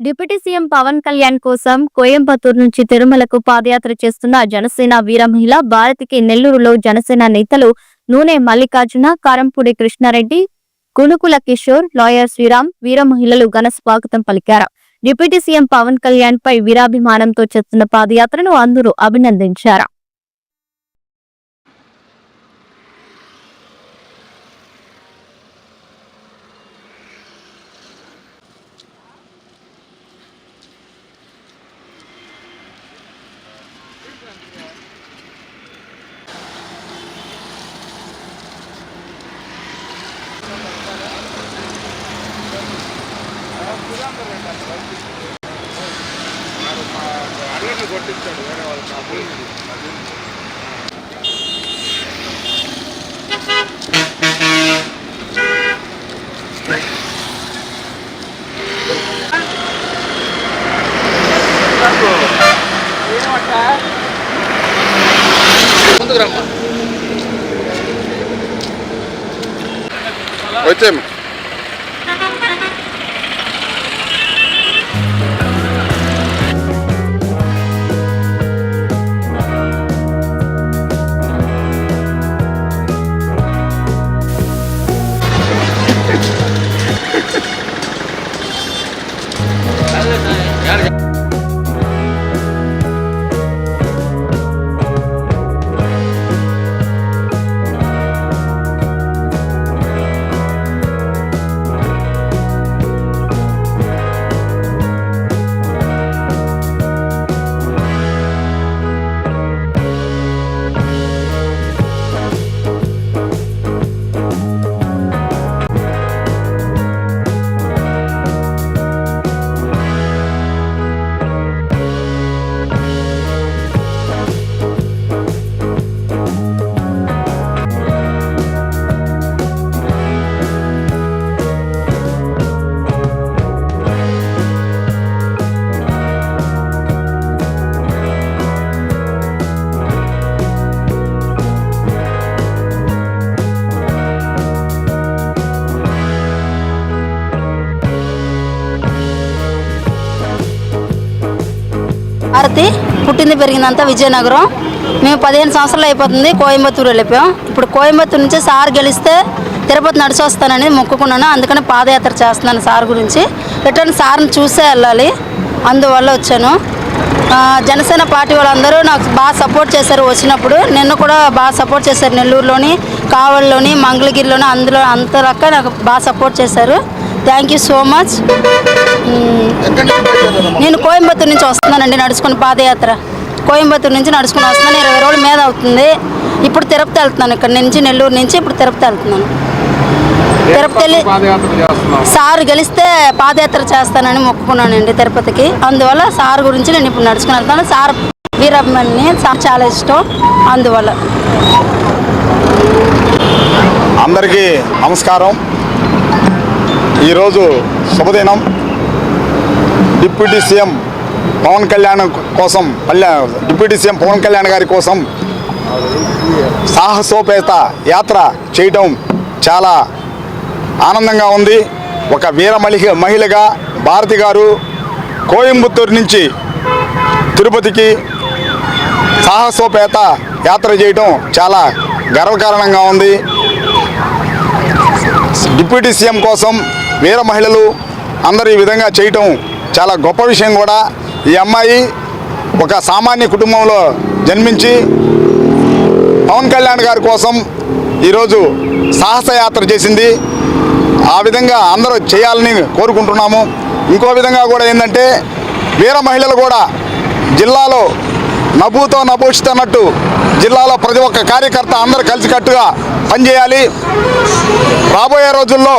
Deputy CM Pawan Kalyan కోసం కోయంబత్తూరు నుంచి తిరుమలకు పాదయాత్ర చేస్తున్న జనసేన వీర మహిళ భారతికి నెల్లూరులో జనసేన నేతలు నూనె మల్లికార్జున, కారంపూడి కృష్ణారెడ్డి, గునుకుల కిషోర్, లాయర్ శ్రీరామ్ వీర మహిళలు ఘన స్వాగతం పలికారు. డిప్యూటీ సీఎం పవన్ కళ్యాణ్ పై వీరాభిమానంతో చేస్తున్న పాదయాత్రను అందరూ అభినందించారు. కొట్టించాడు వేరే వాళ్ళు. ముందుకు రమ్మా వచ్చేమ్మా. భారతి పుట్టింది పెరిగిందంతా విజయనగరం. మేము 15 సంవత్సరాలు అయిపోతుంది కోయంబత్తూరు వెళ్ళిపోయాం. ఇప్పుడు కోయంబత్తూరు నుంచి సార్ గెలిస్తే తిరుపతి నడిచి వస్తానని మొక్కుకున్నాను. అందుకని పాదయాత్ర చేస్తున్నాను సార్ గురించి. రిటర్న్ సార్ని చూసే వెళ్ళాలి, అందువల్ల వచ్చాను. జనసేన పార్టీ వాళ్ళందరూ నాకు బాగా సపోర్ట్ చేశారు. వచ్చినప్పుడు నిన్ను కూడా బాగా సపోర్ట్ చేశారు. నెల్లూరులోని, కావలిలోని, మంగళగిరిలోని అంతలక్క నాకు బాగా సపోర్ట్ చేశారు. Thank you so much. నేను కోయంబత్తూరు నుంచి వస్తున్నానండి నడుచుకుని పాదయాత్ర. కోయంబత్తూరు నుంచి నడుచుకుని వస్తున్నాను. 20 రోజుల మీద అవుతుంది. ఇప్పుడు తిరుపతి వెళ్తున్నాను. ఇక్కడ నుంచి నెల్లూరు నుంచి ఇప్పుడు తిరుపతి వెళ్తున్నాను. తిరుపతి వెళ్ళి సార్ గెలిస్తే పాదయాత్ర చేస్తానని మొక్కుకున్నానండి తిరుపతికి. అందువల్ల సార్ గురించి నేను ఇప్పుడు నడుచుకుని వెళ్తాను. సార్ వీరమ్మని సార్ చాలా ఇష్టం. అందువల్ల అందరికీ నమస్కారం. ఈరోజు శుభదినం. డిప్యూటీ సీఎం పవన్ కళ్యాణ్ కోసం డిప్యూటీ సీఎం పవన్ కళ్యాణ్ గారి కోసం సాహసోపేత యాత్ర చేయటం చాలా ఆనందంగా ఉంది. ఒక వీర మహిళగా భారతి గారు కోయంబత్తూరు నుంచి తిరుపతికి సాహసోపేత యాత్ర చేయటం చాలా గర్వకారణంగా ఉంది. డిప్యూటీ సీఎం కోసం వీర మహిళలు అందరూ ఈ విధంగా చేయటం చాలా గొప్ప విషయం కూడా. ఈ అమ్మాయి ఒక సామాన్య కుటుంబంలో జన్మించి పవన్ కళ్యాణ్ గారి కోసం ఈరోజు సాహసయాత్ర చేసింది. ఆ విధంగా అందరూ చేయాలని కోరుకుంటున్నాము. ఇంకో విధంగా కూడా ఏంటంటే వీర మహిళలు కూడా జిల్లాలో నభూతో నభూషితన్నట్టు జిల్లాలో ప్రతి ఒక్క కార్యకర్త అందరూ కలిసికట్టుగా పనిచేయాలి. రాబోయే రోజుల్లో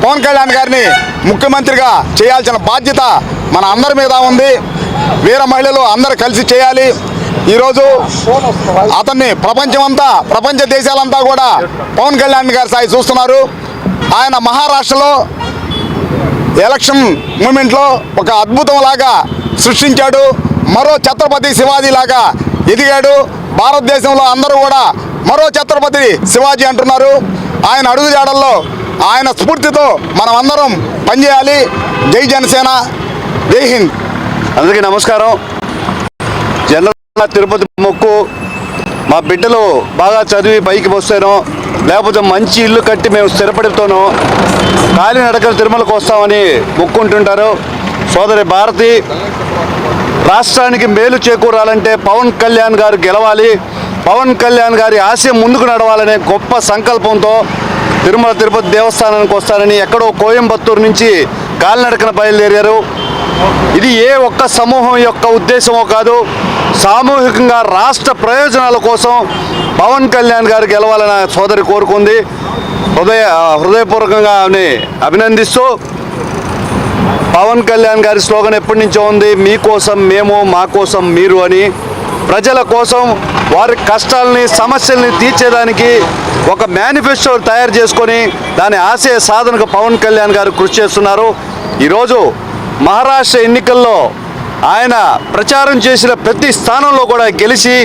పవన్ కళ్యాణ్ గారిని ముఖ్యమంత్రిగా చేయాల్సిన బాధ్యత మన అందరి మీద ఉంది. వీర మహిళలు అందరూ కలిసి చేయాలి. ఈరోజు అతన్ని ప్రపంచ దేశాలంతా కూడా పవన్ కళ్యాణ్ గారి స్థాయి చూస్తున్నారు. ఆయన మహారాష్ట్రలో ఎలక్షన్ మూమెంట్లో ఒక అద్భుతంలాగా సృష్టించాడు. మరో ఛత్రపతి శివాజీ లాగా ఎదిగాడు. భారతదేశంలో అందరూ కూడా మరో ఛత్రపతి శివాజీ అంటున్నారు. ఆయన అడుగుజాడల్లో ఆయన స్ఫూర్తితో మనం అందరం పనిచేయాలి. జై జనసేన, జై హింద్. అందరికీ నమస్కారం. జనరల్గా తిరుపతి మొక్కు మా బిడ్డలు బాగా చదివి పైకి వస్తానో లేకపోతే మంచి ఇల్లు కట్టి మేము స్థిరపడితోనో కాలినడకలు తిరుమలకు వస్తామని మొక్కుంటుంటారు. సోదరి భారతి, రాష్ట్రానికి మేలు చేకూరాలంటే పవన్ కళ్యాణ్ గారు గెలవాలి, పవన్ కళ్యాణ్ గారి ఆశయం ముందుకు నడవాలనే గొప్ప సంకల్పంతో తిరుమల తిరుపతి దేవస్థానానికి వస్తారని ఎక్కడో కోయంబత్తూరు నుంచి కాలినడకన బయలుదేరారు. ఇది ఏ ఒక్క సమూహం యొక్క ఉద్దేశమో కాదు, సామూహికంగా రాష్ట్ర ప్రయోజనాల కోసం పవన్ కళ్యాణ్ గారు గెలవాలని సోదరి కోరుకుంది. హృదయపూర్వకంగా అభినందిస్తూ, పవన్ కళ్యాణ్ గారి స్లోగన్ ఎప్పటి నుంచో ఉంది, మీకోసం మేము, మా కోసం మీరు అని. ప్రజల కోసం వారి కష్టాలని సమస్యల్ని తీర్చేదానికి ఒక మేనిఫెస్టో తయారు చేసుకొని దాని ఆశయ సాధనకు పవన్ కళ్యాణ్ గారు కృషి చేస్తున్నారు. ఈరోజు మహారాష్ట్ర ఎన్నికల్లో ఆయన ప్రచారం చేసిన ప్రతి స్థానంలో కూడా గెలిచి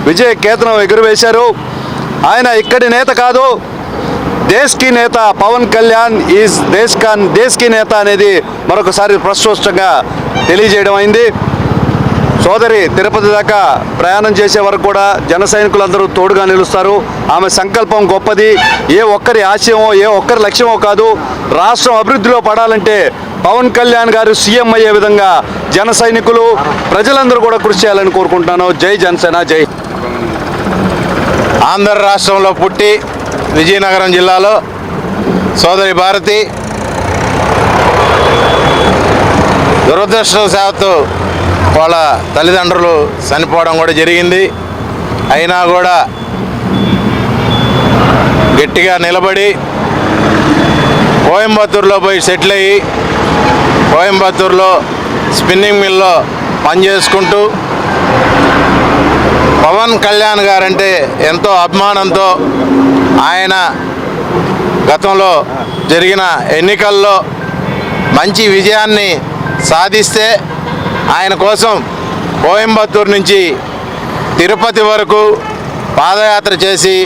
విజయ కేతనం ఎగురవేశారు. ఆయన ఇక్కడి నేత కాదు, దేశ్కి నేత. పవన్ కళ్యాణ్ ఈజ్ దేశ్కి నేత అనేది మరొకసారి ప్రస్పష్టంగా తెలియజేయడం అయింది. సోదరి తిరుపతి దాకా ప్రయాణం చేసే వరకు కూడా జన సైనికులందరూ తోడుగా నిలుస్తారు. ఆమె సంకల్పం గొప్పది. ఏ ఒక్కరి ఆశయమో ఏ ఒక్కరి లక్ష్యమో కాదు, రాష్ట్రం అభివృద్ధిలో పడాలంటే పవన్ కళ్యాణ్ గారు సీఎం అయ్యే విధంగా జన సైనికులు ప్రజలందరూ కూడా కృషి చేయాలని కోరుకుంటున్నాను. జై జనసేన, జై. ఆంధ్ర రాష్ట్రంలో పుట్టి విజయనగరం జిల్లాలో సోదరి భారతి దురదృష్టవశాత్తు వాళ్ళ తల్లిదండ్రులు చనిపోవడం కూడా జరిగింది. అయినా కూడా గట్టిగా నిలబడి కోయంబత్తూరులో పోయి సెటిల్ అయ్యి కోయంబత్తూరులో స్పిన్నింగ్ మిల్లో పనిచేసుకుంటూ పవన్ కళ్యాణ్ గారంటే ఎంతో అభిమానంతో ఆయన గతంలో జరిగిన ఎన్నికల్లో మంచి విజయాన్ని సాధిస్తే ఆయన కోసం కోయంబత్తూరు నుంచి తిరుపతి పాదయాత్ర చేసి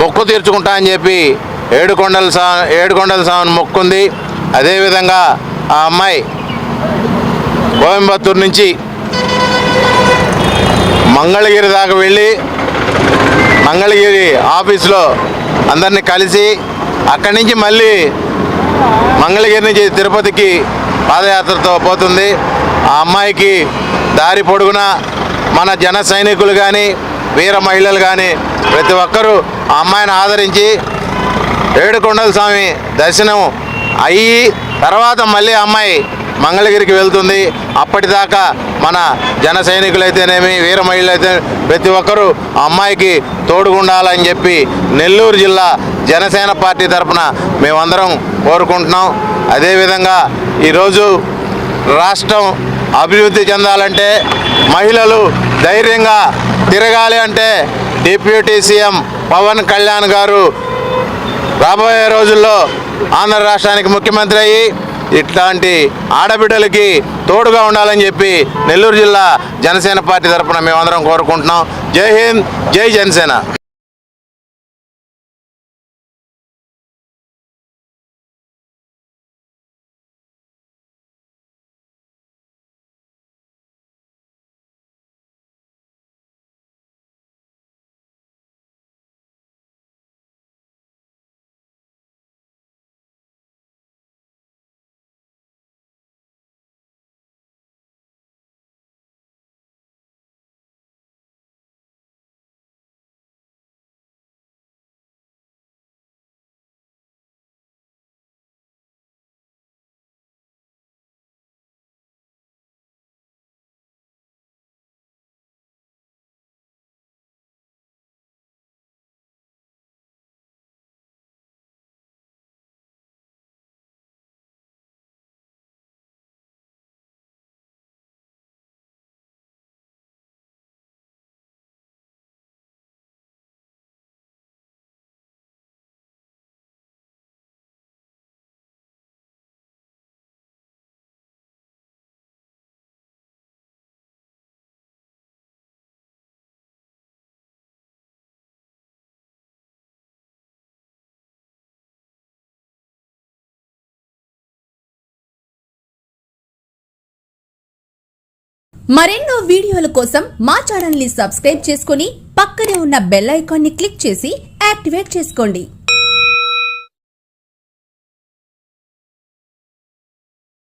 మొక్కు తీర్చుకుంటా అని చెప్పి ఏడుకొండల స్వామిని మొక్కుంది. అదేవిధంగా ఆ అమ్మాయి కోయంబత్తూరు నుంచి మంగళగిరి దాకా వెళ్ళి మంగళగిరి ఆఫీసులో అందరినీ కలిసి అక్కడి నుంచి మళ్ళీ మంగళగిరి నుంచి తిరుపతికి పాదయాత్రతో పోతుంది. ఆ అమ్మాయికి దారి పొడుగున మన జన సైనికులు కానీ వీర మహిళలు కానీ ప్రతి ఒక్కరూ ఆ అమ్మాయిని ఆదరించి ఏడుకొండల స్వామి దర్శనం అయ్యి తర్వాత మళ్ళీ అమ్మాయి మంగళగిరికి వెళ్తుంది. అప్పటిదాకా మన జన సైనికులైతేనేమి వీర మహిళలు అయితే ప్రతి ఒక్కరూ ఆ అమ్మాయికి తోడుగుండాలని చెప్పి నెల్లూరు జిల్లా జనసేన పార్టీ తరఫున మేమందరం కోరుకుంటున్నాం. అదేవిధంగా ఈరోజు రాష్ట్రం అభివృద్ధి చెందాలంటే మహిళలు ధైర్యంగా తిరగాలి అంటే డిప్యూటీ సీఎం పవన్ కళ్యాణ్ గారు రాబోయే రోజుల్లో ఆంధ్ర రాష్ట్రానికి ముఖ్యమంత్రి అయ్యి ఇట్లాంటి ఆడబిడ్డలకి తోడుగా ఉండాలని చెప్పి నెల్లూరు జిల్లా జనసేన పార్టీ తరఫున మేమందరం కోరుకుంటున్నాం. జై హింద్, జై జనసేన. మరెన్నో వీడియోల కోసం మా ఛానల్ ని సబ్స్క్రైబ్ చేసుకుని పక్కనే ఉన్న బెల్ ఐకాన్ ని క్లిక్ చేసి యాక్టివేట్ చేసుకోండి.